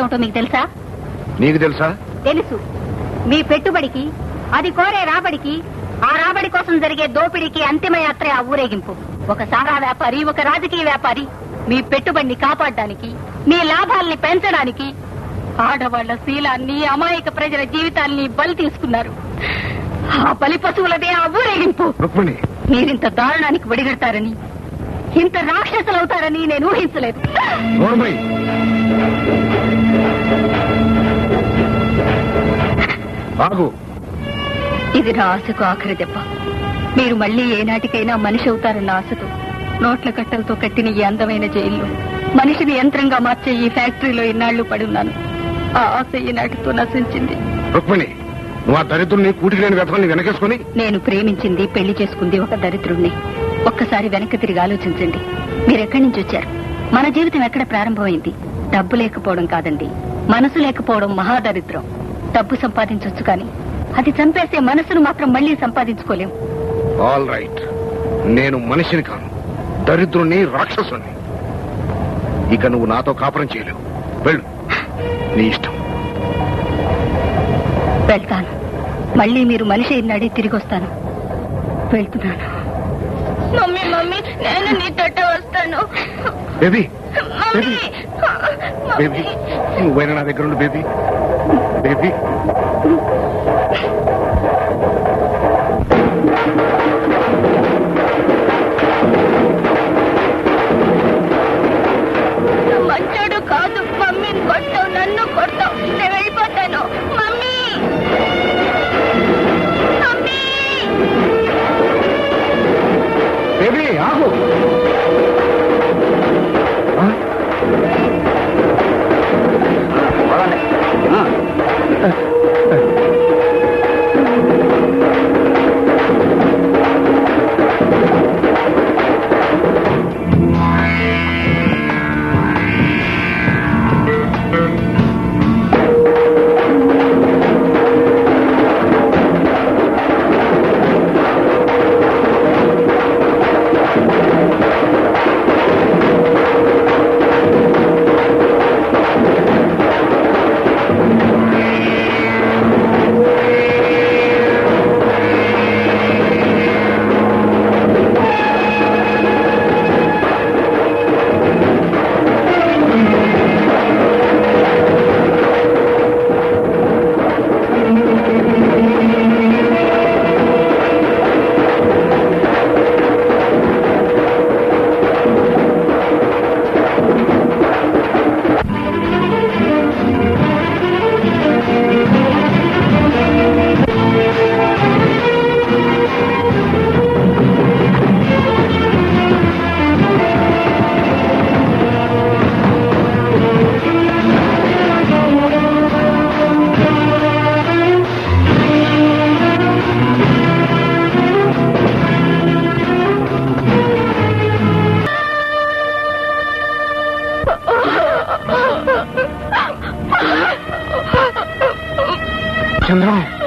ఏమిటో మీకు తెలుసా? నీకు తెలుసా? తెలుసు. మీ పెట్టుబడికి, అది కోరే రాబడికి, ఆ రాబడి కోసం జరిగే దోపిడీకి అంతిమ యాత్రే ఆ ఊరేగింపు. ఒక సారా వ్యాపారి, ఒక రాజకీయ వ్యాపారి మీ పెట్టుబడిని కాపాడడానికి, మీ లాభాల్ని పెంచడానికి ఆడవాళ్ల శీలాన్ని, అమాయక ప్రజల జీవితాల్ని బలి తీసుకున్నారు. ఆ బలి పశువులదే ఆ ఊరేగింపు. మీరింత దారుణానికి ఒడిగడతారని, ఇంత రాక్షసులవుతారని నేను ఊహించలేదు. ఇది నా ఆశకు ఆఖరి దెబ్బ. మీరు మళ్లీ ఏనాటికైనా మనిషి అవుతారన్న ఆశతో నోట్ల కట్టలతో కట్టిన ఈ అందమైన జైల్లో మనిషిని యంత్రంగా మార్చే ఈ ఫ్యాక్టరీలో ఇన్నాళ్లు పడున్నాను. ఆ ఆశ ఈనాటితో నశించింది. నేను ప్రేమించింది, పెళ్లి చేసుకుంది ఒక దరిద్రుణ్ణి. ఒక్కసారి వెనక్కి తిరిగి ఆలోచించండి. మీరెక్కడి నుంచి వచ్చారు? మన జీవితం ఎక్కడ ప్రారంభమైంది? డబ్బు లేకపోవడం కాదండి, మనసు లేకపోవడం మహాదరిద్రం. డబ్బు సంపాదించొచ్చు కానీ అది చంపేసే మనసును మాత్రం మళ్లీ సంపాదించుకోలేం. ఆల్ రైట్, నేను మనిషిని కాను, దరిద్రుణ్ణి, రాక్షసుని. ఇక నువ్వు నాతో కాపురం చేయలేవు. వెళ్ళు, నీ ఇష్టం. వెళ్తాను. మళ్ళీ మీరు మనిషి అడిగి తిరిగి వస్తాను. వెళ్తున్నాను. మమ్మీ మమ్మీ, నేను నీతోట వస్తాను. బేబీ, బేబీ, నువ్వైనా నా దగ్గర ఉండు బేబీ. బేబీ, మంచోడు కాదు. మమ్మీని కొట్టావు, నన్ను కొడతావు. నేను వెళ్ళిపోతాను. Mummy, mummy. బేబీ ఆగు. చంద్రం.